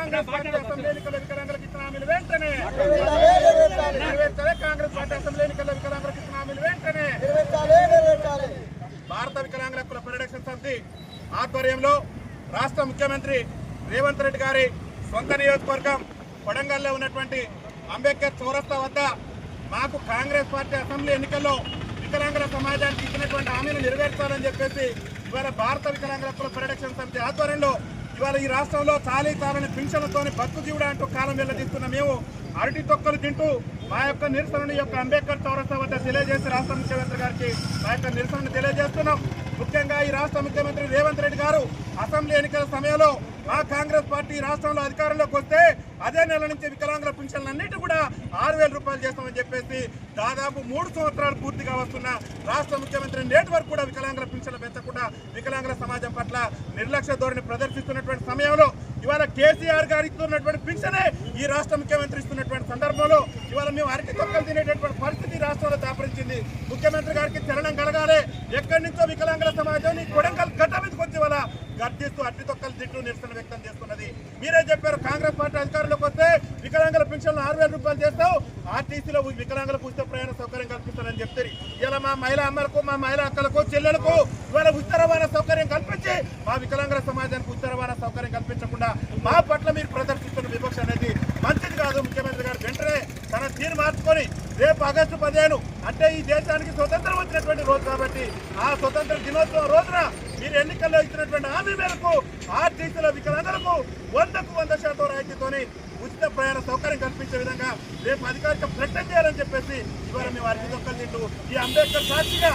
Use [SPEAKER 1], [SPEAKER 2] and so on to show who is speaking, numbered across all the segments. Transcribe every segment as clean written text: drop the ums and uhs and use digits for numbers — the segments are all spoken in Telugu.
[SPEAKER 1] కాంగ్రెస్ పార్టీ అసెంబ్లీ ఎన్నికల వికలాంగులకు ఇచ్చిన హామీలు వెంటనే నెరవేర్చాలి. కాంగ్రెస్ పార్టీ అసెంబ్లీ ఎన్నికల వికలాంగులకు ఇచ్చిన హామీలు వెంటనే భారత వికలాంగుల హక్కుల పరిరక్షణ సమితి ఆధ్వర్యంలో రాష్ట్ర ముఖ్యమంత్రి రేవంత్ రెడ్డి గారి సొంత నియోజకవర్గం కొడంగల్లో ఉన్నటువంటి అంబేద్కర్ చౌరస్తా వద్ద మాకు కాంగ్రెస్ పార్టీ అసెంబ్లీ ఎన్నికల్లో వికలాంగుల సమాజానికి ఇచ్చినటువంటి హామీలు నెరవేర్చాలని చెప్పేసి ఇవాళ భారత వికలాంగుల హక్కుల పరిరక్షణ సమితి ఆధ్వర్యంలో ఇవాళ ఈ రాష్ట్రంలో చాలని పింఛన్లతో బతుకు జీవుడా అంటూ కాలం వెళ్లదీస్తున్న మేము అరటి తొక్కలు తింటూ మా యొక్క నిరసనని అంబేద్కర్ చౌరస్తా వద్ద తెలియజేసి రాష్ట్ర ముఖ్యమంత్రి గారికి మా యొక్క నిరసనను తెలియజేస్తున్నాం. ముఖ్యంగా ఈ రాష్ట్ర ముఖ్యమంత్రి రేవంత్ రెడ్డి గారు అసెంబ్లీ ఎన్నికల సమయంలో మా కాంగ్రెస్ పార్టీ రాష్ట్రంలో అధికారంలోకి వస్తే అదే నెల నుంచి వికలాంగుల పింఛన్లన్నిటి కూడా 6,000 రూపాయలు చేస్తామని చెప్పేసి దాదాపు 3 సంవత్సరాలు పూర్తిగా వస్తున్న రాష్ట్ర ముఖ్యమంత్రి నేటి వరకు కూడా వికలాంగుల పింఛన్లు పెంచకుండా వికలాంగుల సమాజం పట్ల నిర్లక్ష్య ధోరణి ప్రదర్శిస్తున్నటువంటి సమయంలో ఇవాళ కేసీఆర్ గారు ఇస్తున్నటువంటి పింఛనే ఈ రాష్ట్ర ముఖ్యమంత్రి ఇస్తున్నటువంటి సందర్భంలో ఇవాళ మేము అరటి తొక్కలు తినేటటువంటి పరిస్థితి రాష్ట్రంలో దాపరించింది. ముఖ్యమంత్రి గారికి చలనం కలగాలి. ఎక్కడి నుంచో వికలాంగుల సమాజం కొడంగల్ గడ్డ మీదకి వచ్చి ఇవాళ గర్జిస్తూ అరటి తొక్కలు తింటూ నిరసన వ్యక్తం చేస్తున్నది. మీరే చెప్పారు కాంగ్రెస్ పార్టీ అధికారంలోకి వస్తే వికలాంగుల పింఛన్లు 6,000 రూపాయలు చేస్తావు, ఆర్టీసీలో వికలాంగులకు ఉచిత ప్రయాణ సౌకర్యం కల్పిస్తారని చెప్తారు. ఇలా మా మహిళా అమ్మలకు మా మహిళా అక్కలకు చెల్లెలకు ఇవాళ ఉచిత రవాణా సౌకర్యం కల్పించి మా వికలాంగుల సమాజానికి ఉచిత రవాణా సౌకర్యం కల్పించకుండా మా పట్ల మీరు ప్రదర్శిస్తున్న వివక్ష అనేది మంచిది కాదు. ముఖ్యమంత్రి గారు వెంటనే తన తీరు మార్చుకొని రేపు ఆగస్టు 15 అంటే ఈ దేశానికి స్వతంత్రం వచ్చినటువంటి రోజు కాబట్టి ఆ స్వతంత్ర దినోత్సవం రోజున మీరు ఎన్నికల్లో ఇచ్చినటువంటి హామీ మేరకు ఆర్టీసీల వికలాంగులకు 100% రాయితీతోని ఉచిత ప్రయాణ సౌకర్యం కల్పించే విధంగా రేపు అధికారిక ప్రకటన చేయాలని చెప్పేసి ఇవాళ మేము అరటి తొక్కలు తింటూ ఈ అంబేద్కర్ సాక్షిగా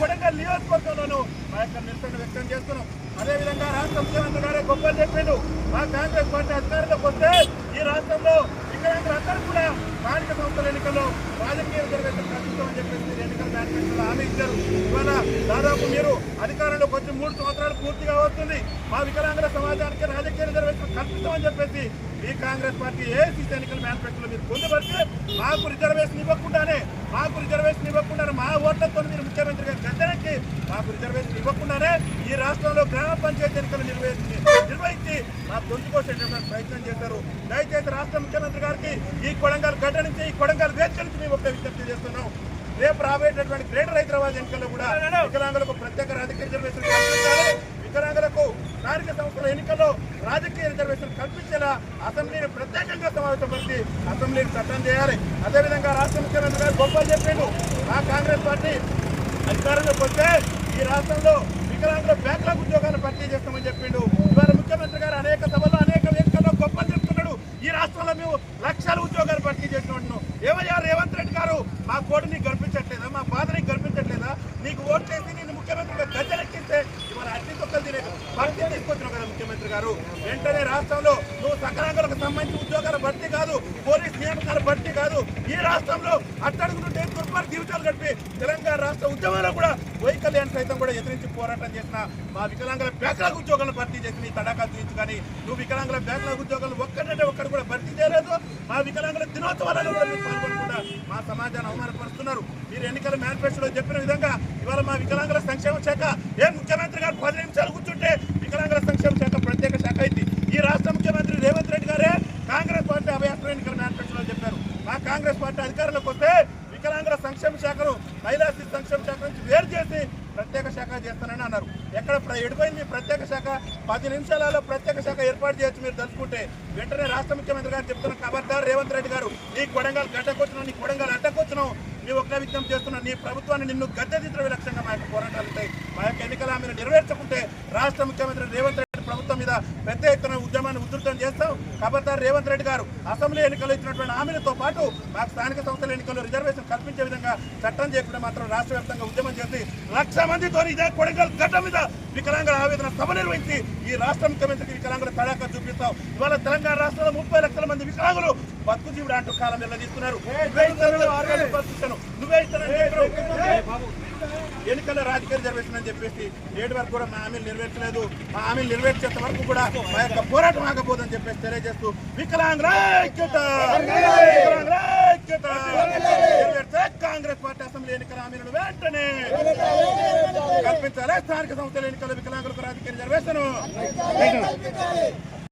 [SPEAKER 1] కొడంగల్ నియోజకవర్గంలోనూ మా యొక్క నిరసన వ్యక్తం చేస్తున్నాం. అదేవిధంగా రాష్ట్ర ముఖ్యమంత్రి గారే గొప్పలు చెప్పిండు మా కాంగ్రెస్ పార్టీ అధికారంలోకి వస్తే ఈ రాష్ట్రంలో వికలాంగులందరూ కూడా స్థానిక సంస్థల ఎన్నికల్లో రాజకీయ రిజర్వేషన్ కల్పిస్తామని చెప్పేసి ఎన్నికల మేనిఫెస్టోలో హామీ ఇచ్చారు. ఇవాళ దాదాపు మీరు అధికారంలోకి వచ్చి 3 సంవత్సరాలు పూర్తిగా వస్తుంది. మా వికలాంగుల సమాజానికి రాజకీయ రిజర్వేషన్ కల్పిస్తామని చెప్పేసి ఈ కాంగ్రెస్ పార్టీ ఏసీసీ ఎన్నికల మేనిఫెస్టోలో మీరు పొందుపరిచి మాకు రిజర్వేషన్ ఇవ్వకుండానే మా ఓట్లతో మీరు ముఖ్యమంత్రి గారు గద్దెనెక్కి మాకు రిజర్వేషన్ ఇవ్వకుండానే ఈ రాష్ట్రంలో గ్రామ పంచాయతీ ఎన్నికలు నిర్వహించి మా గొంతుకోసేటటువంటి ప్రయత్నం చేశారు. దయచేసి రాష్ట్ర ముఖ్యమంత్రి గారికి ఈ కొడంగల్ గడ్డ నుంచి ఈ కొడంగల్ వేదిక నుంచి మేము ఒక విజ్ఞప్తి చేస్తున్నాం. రేపు రాబోయేటటువంటి గ్రేటర్ హైదరాబాద్ ఎన్నికల్లో కూడా వికలాంగులకు ప్రత్యేక రాజకీయ రిజర్వేషన్ కల్పించాలి. వికలాంగులకు స్థానిక సంస్థల ఎన్నికల్లో రాజకీయ రిజర్వేషన్ కల్పించేలా అసెంబ్లీని ప్రత్యేకంగా సమావేశపరిచి అసెంబ్లీని చట్టం చేయాలి. అదేవిధంగా రాష్ట్ర ముఖ్యమంత్రి గారు గొప్పలు చెప్పిండు మా కాంగ్రెస్ పార్టీ అధికారంలోకి వస్తే ఈ రాష్ట్రంలో వికలాంగుల బ్యాక్లాగ్ ఉద్యోగాలను భర్తీ చేస్తామని చెప్పిండు. ఇవాళ ముఖ్యమంత్రి గారు అనేక సభల్లో అనేక వేదికల్లో గొప్పలు చెప్తున్నాడు. ఈ రాష్ట్రంలో మేము లక్షల ఉద్యోగాలు భర్తీ చేసినట్టు ఏమయ్యా రేవంత్ రెడ్డి గారు మా కోడి నీకు గర్పించట్లేదా, మా బాధ నీకు గర్పించట్లేదా? నీకు ఓట్ చేసి నేను ముఖ్యమంత్రిగా గద్దెనెక్కిస్తే ఇవాళ అన్ని తొక్కలు తినే భర్తీ తీసుకొచ్చినావు కదా ముఖ్యమంత్రి గారు. వెంటనే రాష్ట్రంలో నువ్వు సకలాంగులకు సంబంధించిన ఉద్యోగాల భర్తీ కాదు, పోలీస్ నియామకాల భర్తీ కాదు, ఈ రాష్ట్రంలో అట్టడుగుతుంటే దుర్మార్గ జీవితాలు గడిపి తెలంగాణ రాష్ట్ర ఉద్యమంలో కూడా వైకల్యాన్ని సైతం కూడా ఎదిరించి పోరాటం చేసిన మా వికలాంగుల బ్యాక్లాగ్ ఉద్యోగాలను భర్తీ చేసి నీ తడాకా చూపించు. కానీ నువ్వు వికలాంగుల బ్యాక్లాగ్ ఉద్యోగాలు ఒక్కడంటే ఒక్కడు కూడా భర్తీ చేయలేదు. మా వికలాంగుల దినోత్సవాలను కూడా మీరు పాల్గొనకుండా మా సమాజాన్ని అవమానపరుస్తున్నారు. మీరు ఎన్నికల మేనిఫెస్టోలో చెప్పిన విధంగా ఇవాళ మా వికలాంగుల సంక్షేమ శాఖ ముఖ్యమంత్రి గారు 10 నిమిషాలు కూర్చుంటే వికలాంగుల సంక్షేమ శాఖ ప్రత్యేక శాఖ అయింది. ఈ రాష్ట్ర ముఖ్యమంత్రి రేవంత్ రెడ్డి గారే కాంగ్రెస్ పార్టీ అభయాస్త్ర ఎన్నికల మేనిఫెస్టోలో చెప్పారు మా కాంగ్రెస్ పార్టీ అధికారంలోకి వస్తే వికలాంగుల సంక్షేమ శాఖను మహిళా శిశు సంక్షేమ శాఖ నుంచి వేరు చేసి ప్రత్యేక శాఖ చేస్తానని అన్నారు. ఎక్కడ ఎడిపోయింది మీ ప్రత్యేక శాఖ? 10 నిమిషాలలో ప్రత్యేక శాఖ ఏర్పాటు చేయొచ్చు మీరు తలుచుకుంటే. వెంటనే రాష్ట్ర ముఖ్యమంత్రి గారు చెప్తున్న ఖబర్దార్ రేవంత్ రెడ్డి గారు, నీ కొడంగల్ గడ్డకొచ్చినావు, నీ కొడంగల్ అడ్డకొచ్చినావు, నీ ఒక్క విజ్ఞప్తి చేస్తున్నా నీ ప్రభుత్వాన్ని నిన్ను గద్దెదించడం విలక్షణంగా మా యొక్క పోరాటాలు ఉంటాయి. మా యొక్క ఎన్నికల హామీని నెరవేర్చకుంటే రాష్ట్ర ముఖ్యమంత్రి రేవంత్ రెడ్డి ప్రభుత్వం మీద పెద్ద ఎత్తున ఉద్యమాన్ని ఉధృతం చేస్తాం. ఖబర్దార్ రేవంత్ రెడ్డి గారు, అసెంబ్లీ ఎన్నికలు ఇచ్చినటువంటి హామీలతో పాటు మాకు స్థానిక సంస్థల ఎన్నికల్లో రిజర్వేషన్ కల్పించే విధంగా చట్టం చేయకుండా మాత్రం రాష్ట్ర వ్యాప్తంగా ఉద్యమం చేసి 1,00,000 మందితో ఇదే కొడంగల్ గడ్డ మీద వికలాంగుల ఆవేదన సభ నిర్వహించి ఈ రాష్ట్ర ముఖ్యమంత్రికి వికలాంగుల తడాకా చూపిస్తాం. ఇవాళ తెలంగాణ రాష్ట్రంలో 30 లక్షల మంది వికలాంగులు బతుకు జీవుడు అంటూ కాలం వెళ్ళదీస్తున్నారు. నువ్వే ఇస్తాను ఎన్నికల్లో రాజకీయ రిజర్వేషన్ అని చెప్పేసి నేటి వరకు కూడా మా హామీలు నెరవేర్చలేదు. మా హామీలు నెరవేర్చేంత వరకు కూడా మా యొక్క పోరాటం ఆగబోదని చెప్పేసి తెలియజేస్తూ వికలాంగుల ఐక్యత కాంగ్రెస్ పార్టీ అసెంబ్లీ ఎన్నికల హామీలను వెంటనే కల్పించాలి. స్థానిక సంస్థల ఎన్నికల వికలాంగులకు రాజకీయ రిజర్వేషన్